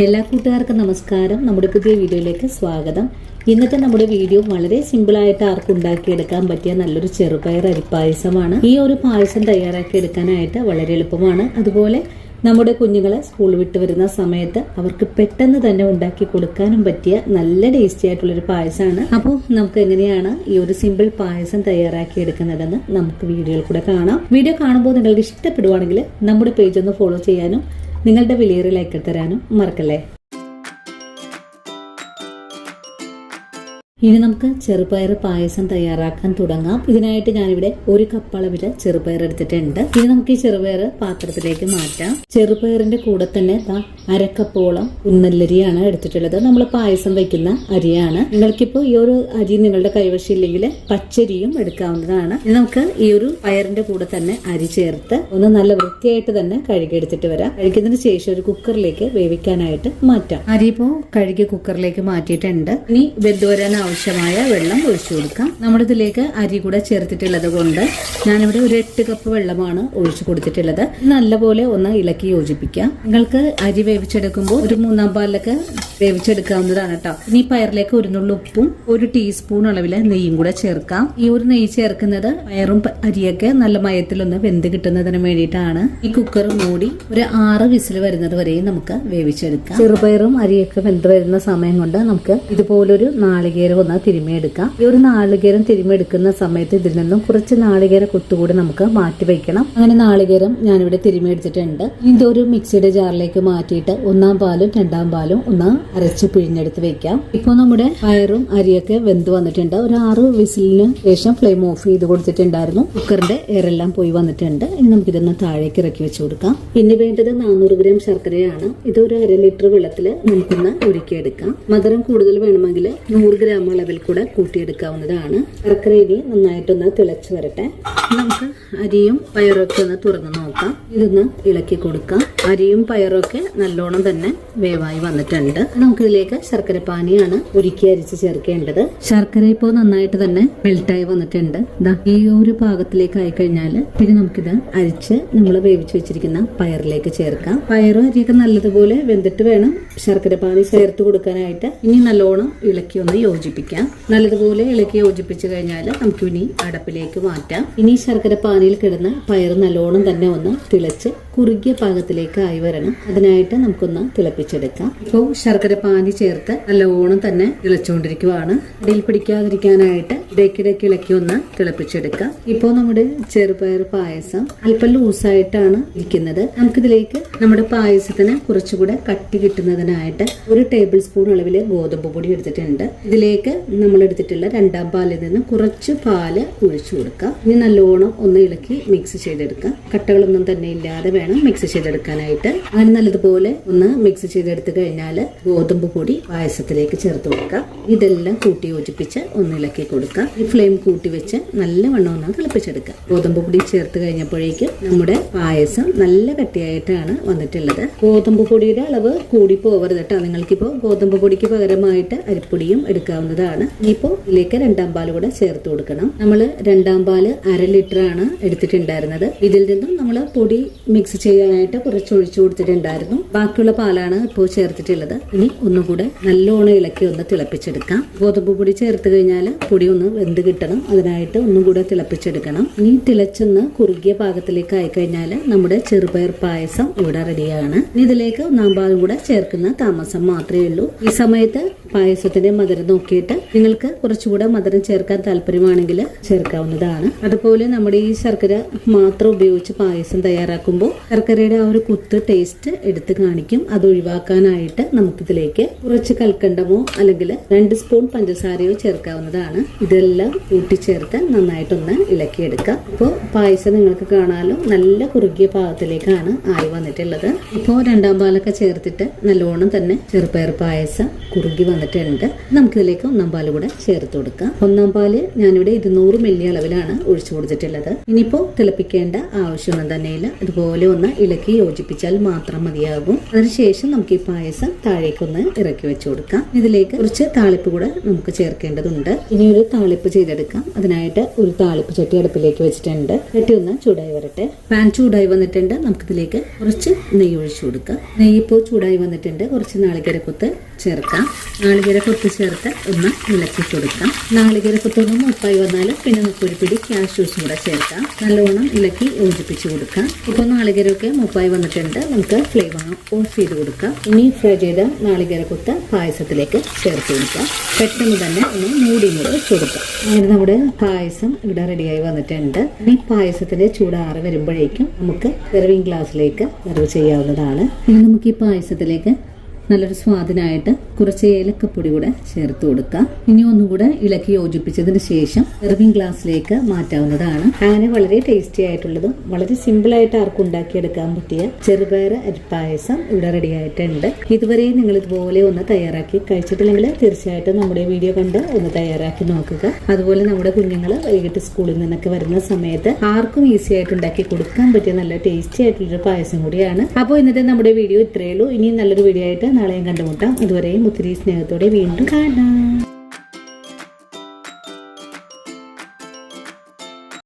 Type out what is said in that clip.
എല്ലാ കൂട്ടുകാർക്കും നമസ്കാരം. നമ്മുടെ പുതിയ വീഡിയോയിലേക്ക് സ്വാഗതം. ഇന്നത്തെ നമ്മുടെ വീഡിയോ വളരെ സിമ്പിളായിട്ട് ആർക്കും ഉണ്ടാക്കിയെടുക്കാൻ പറ്റിയ നല്ലൊരു ചെറുപയർ അരിപ്പായസമാണ്. ഈ ഒരു പായസം തയ്യാറാക്കി എടുക്കാനായിട്ട് വളരെ എളുപ്പമാണ്. അതുപോലെ നമ്മുടെ കുഞ്ഞുങ്ങളെ സ്കൂൾ വിട്ട് വരുന്ന സമയത്ത് അവർക്ക് പെട്ടെന്ന് തന്നെ ഉണ്ടാക്കി കൊടുക്കാനും പറ്റിയ നല്ല ടേസ്റ്റി ആയിട്ടുള്ളൊരു പായസമാണ്. അപ്പോൾ നമുക്ക് എങ്ങനെയാണ് ഈ ഒരു സിമ്പിൾ പായസം തയ്യാറാക്കി എടുക്കുന്നതെന്ന് നമുക്ക് വീഡിയോയിൽ കൂടെ കാണാം. വീഡിയോ കാണുമ്പോൾ നിങ്ങൾക്ക് ഇഷ്ടപ്പെടുവാണെങ്കിൽ നമ്മുടെ പേജ് ഒന്ന് ഫോളോ ചെയ്യാനും നിങ്ങളുടെ വിലയേറിയ ലൈക്ക് തരാനും മറക്കല്ലേ. ഇനി നമുക്ക് ചെറുപയർ പായസം തയ്യാറാക്കാൻ തുടങ്ങാം. ഇതിനായിട്ട് ഞാനിവിടെ 1 കപ്പ് അളവില് ചെറുപയർ എടുത്തിട്ടുണ്ട്. ഇനി നമുക്ക് ഈ ചെറുപയർ പാത്രത്തിലേക്ക് മാറ്റാം. ചെറുപയറിന്റെ കൂടെ തന്നെ 1/2 കപ്പോളം ഉന്നല്ലരിയാണ് എടുത്തിട്ടുള്ളത്. നമ്മൾ പായസം വയ്ക്കുന്ന അരിയാണ്. നിങ്ങൾക്കിപ്പോ ഈ ഒരു അരി നിങ്ങളുടെ കൈവശം ഇല്ലെങ്കിൽ പച്ചരിയും എടുക്കാവുന്നതാണ്. ഇനി നമുക്ക് ഈ ഒരു പയറിന്റെ കൂടെ തന്നെ അരി ചേർത്ത് ഒന്ന് നല്ല വൃത്തിയായിട്ട് തന്നെ കഴുകിയെടുത്തിട്ട് വരാം. കഴുകിയതിന് ശേഷം ഒരു കുക്കറിലേക്ക് വേവിക്കാനായിട്ട് മാറ്റാം. അരി ഇപ്പോ കഴുകി കുക്കറിലേക്ക് മാറ്റിയിട്ടുണ്ട്. ഇനി വെന്ത് വരാൻ ആവശ്യമായ വെള്ളം ഒഴിച്ചു കൊടുക്കാം. നമ്മളിതിലേക്ക് അരി കൂടെ ചേർത്തിട്ടുള്ളത് കൊണ്ട് ഞാനിവിടെ ഒരു 8 കപ്പ് വെള്ളമാണ് ഒഴിച്ചു കൊടുത്തിട്ടുള്ളത്. നല്ലപോലെ ഒന്ന് ഇളക്കി യോജിപ്പിക്കാം. നിങ്ങൾക്ക് അരി വേവിച്ചെടുക്കുമ്പോൾ ഒരു 3/4 പാലിലൊക്കെ വേവിച്ചെടുക്കാവുന്നതാണ് കേട്ടോ. ഇനി പയറിലേക്ക് 1 നുള്ളു ഉപ്പും 1 ടീസ്പൂൺ അളവില് നെയ്യും കൂടെ ചേർക്കാം. ഈ ഒരു നെയ്യ് ചേർക്കുന്നത് പയറും അരിയൊക്കെ നല്ല മയത്തിലൊന്ന് വെന്ത് കിട്ടുന്നതിന് വേണ്ടിയിട്ടാണ്. ഈ കുക്കർ മൂടി ഒരു 6 വിസിൽ വരുന്നത് വരെയും നമുക്ക് വേവിച്ചെടുക്കാം. ചെറുപയറും അരിയൊക്കെ വെന്ത് വരുന്ന സമയം കൊണ്ട് നമുക്ക് ഇതുപോലൊരു നാളികേരം ഒന്ന് തിരുമ്മിയെടുക്കാം. ഈ ഒരു നാളികേരം തിരുമ്മിയെടുക്കുന്ന സമയത്ത് ഇതിൽ നിന്നും കുറച്ച് നാളികേര കൊത്തുകൂടി നമുക്ക് മാറ്റി വെക്കണം. അങ്ങനെ നാളികേരം ഞാനിവിടെ തിരുമ്മിയെടുത്തിട്ടുണ്ട്. ഇതൊരു മിക്സിയുടെ ജാറിലേക്ക് മാറ്റിയിട്ട് 1/4 പാലും 2/2 പാലും ഒന്ന് അരച്ച് പിഴിഞ്ഞെടുത്ത് വെക്കാം. ഇപ്പോൾ നമ്മുടെ പയറും അരിയൊക്കെ വെന്ത് വന്നിട്ടുണ്ട്. ഒരു 6 വിസിലിന് ശേഷം ഫ്ലെയിം ഓഫ് ചെയ്ത് കൊടുത്തിട്ടുണ്ടായിരുന്നു. കുക്കറിന്റെ എയറെല്ലാം പോയി വന്നിട്ടുണ്ട്. ഇനി നമുക്കിതൊന്ന് താഴേക്ക് ഇറക്കി വെച്ച് കൊടുക്കാം. പിന്നെ വേണ്ടത് 400 ഗ്രാം ശർക്കരയാണ്. ഇത് ഒരു 1/2 ലിറ്റർ വെള്ളത്തിൽ നമുക്കൊന്ന് ഉരുക്കിയെടുക്കാം. മധുരം കൂടുതൽ വേണമെങ്കിൽ 100 ഗ്രാം അളവിൽ കൂടെ കൂട്ടിയെടുക്കാവുന്നതാണ്. ശർക്കര ഇനി നന്നായിട്ടൊന്ന് തിളച്ച് വരട്ടെ. നമുക്ക് അരിയും പയറൊക്കെ ഒന്ന് തുറന്ന് നോക്കാം. ഇതൊന്ന് ഇളക്കി കൊടുക്കാം. അരിയും പയറൊക്കെ നല്ലോണം തന്നെ വേവായി വന്നിട്ടുണ്ട്. നമുക്കിതിലേക്ക് ശർക്കര പാനിയാണ് ഉരുക്കി അരിച്ച് ചേർക്കേണ്ടത്. ശർക്കര ഇപ്പോൾ നന്നായിട്ട് തന്നെ മെൽട്ടായി വന്നിട്ടുണ്ട്. ഈ ഒരു പാകത്തിലേക്ക് ആയി കഴിഞ്ഞാൽ പിന്നെ നമുക്കിത് അരിച്ച് നമ്മൾ വേവിച്ച് വെച്ചിരിക്കുന്ന പയറിലേക്ക് ചേർക്കാം. പയറും അരിയൊക്കെ നല്ലതുപോലെ വെന്തിട്ട് വേണം ശർക്കര പാനി ചേർത്ത് കൊടുക്കാനായിട്ട്. ഇനി നല്ലോണം ഇളക്കി ഒന്ന് യോജിപ്പിക്കാം. നല്ലതുപോലെ ഇളക്കി യോജിപ്പിച്ചു കഴിഞ്ഞാൽ നമുക്ക് ഇനി അടപ്പിലേക്ക് മാറ്റാം. ഇനി ശർക്കര പാനിയിൽ കിടന്ന് പയർ നല്ലോണം തന്നെ ഒന്ന് തിളച്ച് കുറുകിയ പാകത്തിലേക്ക് ആയി വരണം. അതിനായിട്ട് നമുക്കൊന്ന് തിളപ്പിച്ചെടുക്കാം. ഇപ്പോൾ ശർക്കര പാനി ചേർത്ത് നല്ലോണം തന്നെ തിളച്ചുകൊണ്ടിരിക്കുവാണ്. ഇടയിൽ പിടിക്കാതിരിക്കാനായിട്ട് ഇടയ്ക്കിടയ്ക്ക് ഇളക്കി ഒന്ന് തിളപ്പിച്ചെടുക്കാം. ഇപ്പോൾ നമ്മുടെ ചെറുപയർ പായസം അല്പം ലൂസായിട്ടാണ് ഇരിക്കുന്നത്. നമുക്കിതിലേക്ക് നമ്മുടെ പായസത്തിന് കുറച്ചുകൂടെ കട്ടി കിട്ടുന്നതിനായിട്ട് 1 ടേബിൾ സ്പൂൺ അളവില് ഗോതമ്പ് പൊടി എടുത്തിട്ടുണ്ട്. ഇതിലേക്ക് നമ്മൾ എടുത്തിട്ടുള്ള 2/2 പാലിൽ നിന്ന് കുറച്ച് പാല് ഒഴിച്ചു കൊടുക്കാം. ഇനി നല്ലോണം ഒന്ന് ഇളക്കി മിക്സ് ചെയ്തെടുക്കാം. കട്ടകളൊന്നും തന്നെ ഇല്ലാതെ വേണം മിക്സ് ചെയ്തെടുക്കാനായിട്ട്. അങ്ങനെ നല്ലതുപോലെ ഒന്ന് മിക്സ് ചെയ്തെടുത്തു കഴിഞ്ഞാൽ ഗോതമ്പ് പൊടി പായസത്തിലേക്ക് ചേർത്ത് കൊടുക്കാം. ഇതെല്ലാം കൂട്ടി യോജിപ്പിച്ച് ഒന്ന് ഇളക്കി കൊടുക്കാം. ഈ ഫ്ലെയിം കൂട്ടി വെച്ച് നല്ലവണ്ണം ഒന്ന് തിളപ്പിച്ചെടുക്കാം. ഗോതമ്പ് പൊടി ചേർത്ത് കഴിഞ്ഞപ്പോഴേക്കും നമ്മുടെ പായസം നല്ല കട്ടിയായിട്ടാണ് വന്നിട്ടുള്ളത്. ഗോതമ്പ് പൊടിയുടെ അളവ് കൂടി പോകരുത് കേട്ടോ. നിങ്ങൾക്കിപ്പോൾ ഗോതമ്പ് പൊടിക്ക് പകരമായിട്ട് അരിപ്പൊടിയും എടുക്കാവുന്നതാണ്. ഇനിയിപ്പോൾ ഇതിലേക്ക് 2/2 പാല് കൂടെ ചേർത്ത് കൊടുക്കണം. നമ്മൾ 2/2 പാല് 1/2 ലിറ്റർ ആണ് എടുത്തിട്ടുണ്ടായിരുന്നത്. ഇതിൽ നിന്നും നമ്മൾ പൊടി മിക്സ് ചെയ്യാനായിട്ട് കുറച്ച് ഒഴിച്ചു കൊടുത്തിട്ടുണ്ടായിരുന്നു. ബാക്കിയുള്ള പാലാണ് ഇപ്പോൾ ചേർത്തിട്ടുള്ളത്. ഇനി ഒന്നുകൂടെ നല്ലോണം ഇളക്കി ഒന്ന് തിളപ്പിച്ചെടുക്കാം. ഗോതമ്പ് പൊടി ചേർത്ത് കഴിഞ്ഞാൽ പൊടി ഒന്ന് വെന്ത് കിട്ടണം. അതിനായിട്ട് ഒന്നും കൂടെ തിളപ്പിച്ചെടുക്കണം. ഇനി തിളച്ചൊന്ന് കുറുകിയ പാകത്തിലേക്ക് ആയി കഴിഞ്ഞാൽ നമ്മുടെ ചെറുപയർ പായസം ഇവിടെ റെഡിയാണ്. ഇതിലേക്ക് 1/4 പാലും കൂടെ ചേർക്കുന്ന താമസം മാത്രമേ ഉള്ളൂ. ഈ സമയത്ത് പായസത്തിന്റെ മധുരം നോക്കിയിട്ട് നിങ്ങൾക്ക് കുറച്ചുകൂടെ മധുരം ചേർക്കാൻ താല്പര്യമാണെങ്കിൽ ചേർക്കാവുന്നതാണ്. അതുപോലെ നമ്മുടെ ഈ ശർക്കര മാത്രം ഉപയോഗിച്ച് പായസം തയ്യാറാക്കുമ്പോൾ ശർക്കരയുടെ ആ ഒരു കുത്ത് ടേസ്റ്റ് എടുത്ത് കാണിക്കും. അത് ഒഴിവാക്കാനായിട്ട് നമുക്കിതിലേക്ക് കുറച്ച് കൽക്കണ്ടമോ അല്ലെങ്കിൽ 2 സ്പൂൺ പഞ്ചസാരയോ ചേർക്കാവുന്നതാണ്. ഇതെല്ലാം കൂട്ടിച്ചേർത്ത് നന്നായിട്ടൊന്ന് ഇളക്കിയെടുക്കാം. ഇപ്പോൾ പായസം നിങ്ങൾക്ക് കാണാമല്ലോ നല്ല കുറുകിയ പാകത്തിലേക്കാണ് ആയി വന്നിട്ടുള്ളത്. ഇപ്പോൾ 2/2 പാലൊക്കെ ചേർത്തിട്ട് നല്ലോണം തന്നെ ചെറുപയർ പായസം കുറുകി വന്നിട്ടുണ്ട്. നമുക്കിതിലേക്ക് 1/4 പാല് കൂടെ ചേർത്ത് കൊടുക്കാം. 1/4 പാല് ഞാനിവിടെ 200 മില്ലി അളവിലാണ് ഒഴിച്ചു കൊടുത്തിട്ടുള്ളത്. ഇനിയിപ്പോൾ തിളപ്പിക്കേണ്ട ആവശ്യമൊന്നും തന്നെയില്ല. ഇതുപോലെ ഒന്ന് ഇളക്കി യോജിപ്പിച്ചാൽ മാത്രം മതിയാകും. അതിനുശേഷം നമുക്ക് ഈ പായസം താഴേക്കൊന്ന് ഇറക്കി വെച്ചു കൊടുക്കാം. ഇതിലേക്ക് കുറച്ച് താളിപ്പ് കൂടെ നമുക്ക് ചേർക്കേണ്ടതുണ്ട്. ഇനി ഒരു താളിപ്പ് ചെയ്തെടുക്കാം. അതിനായിട്ട് ഒരു താളിപ്പ് ചട്ടി അടുപ്പിലേക്ക് വെച്ചിട്ടുണ്ട്. ചട്ടി ഒന്ന് ചൂടായി വരട്ടെ. പാൻ ചൂടായി വന്നിട്ടുണ്ട്. നമുക്കിതിലേക്ക് കുറച്ച് നെയ്യ് ഒഴിച്ചു കൊടുക്കാം. നെയ്യ് ഇപ്പോൾ ചൂടായി വന്നിട്ടുണ്ട്. കുറച്ച് നാളികേരക്കൊത്ത് ചേർക്കാം. നാളികേരക്കൊത്ത് ചേർത്ത് ഒന്ന് ഇളക്കി കൊടുക്കാം. നാളികേരക്കൊത്ത് ഒന്ന് മൂപ്പായി വന്നാൽ പിന്നെ നമുക്ക് ഒരു പിടി കാഷ്യൂസും കൂടെ ചേർക്കാം. നല്ലവണ്ണം ഇളക്കി യോജിപ്പിച്ച് കൊടുക്കാം. ഇപ്പോൾ നാളികേരമൊക്കെ മൂപ്പായി വന്നിട്ടുണ്ട്. നമുക്ക് ഫ്ലെയിം ഓഫ് ചെയ്ത് കൊടുക്കാം. ഇനി ഫ്രൈ ചെയ്ത നാളികേരക്കൊത്ത് പായസത്തിലേക്ക് ചേർത്ത് കൊടുക്കാം. പെട്ടെന്ന് തന്നെ ഒന്ന് മൂടി വെച്ച് കൊടുക്കാം. അങ്ങനെ നമ്മുടെ പായസം ഇവിടെ റെഡിയായി വന്നിട്ടുണ്ട്. ഈ പായസത്തിന്റെ ചൂടാറി വരുമ്പോഴേക്കും നമുക്ക് സെർവിങ് ഗ്ലാസ്സിലേക്ക് സെർവ് ചെയ്യാവുന്നതാണ്. ഇനി നമുക്ക് ഈ പായസത്തിലേക്ക് നല്ലൊരു സ്വാദിനായിട്ട് കുറച്ച് ഏലക്കപ്പൊടി കൂടെ ചേർത്ത് കൊടുക്കാം. ഇനി ഒന്നുകൂടെ ഇളക്കി യോജിപ്പിച്ചതിന് ശേഷം സെർവിങ് ഗ്ലാസ്സിലേക്ക് മാറ്റാവുന്നതാണ്. അങ്ങനെ വളരെ ടേസ്റ്റി ആയിട്ടുള്ളതും വളരെ സിമ്പിൾ ആയിട്ട് ആർക്കും ഉണ്ടാക്കിയെടുക്കാൻ പറ്റിയ ചെറുപയർ അരിപ്പായസം ഇവിടെ റെഡി ആയിട്ടുണ്ട്. ഇതുവരെ നിങ്ങൾ ഇതുപോലെ ഒന്ന് തയ്യാറാക്കി കഴിച്ചിട്ടില്ലെങ്കിൽ തീർച്ചയായിട്ടും നമ്മുടെ വീഡിയോ കണ്ട് ഒന്ന് തയ്യാറാക്കി നോക്കുക. അതുപോലെ നമ്മുടെ കുഞ്ഞുങ്ങൾ വൈകിട്ട് സ്കൂളിൽ നിന്നൊക്കെ വരുന്ന സമയത്ത് ആർക്കും ഈസി ആയിട്ട് ഉണ്ടാക്കി കൊടുക്കാൻ പറ്റിയ നല്ല ടേസ്റ്റി ആയിട്ടുള്ളൊരു പായസം കൂടിയാണ്. അപ്പോൾ ഇന്നത്തെ നമ്മുടെ വീഡിയോ ഇത്രയേ ഉള്ളൂ. ഇനി നല്ലൊരു വീഡിയോ ആയിട്ട് നാളെയും കണ്ടുമുട്ടാം. ഇതുവരെയും ഒത്തിരി സ്നേഹത്തോടെ വീണ്ടും കാണാം.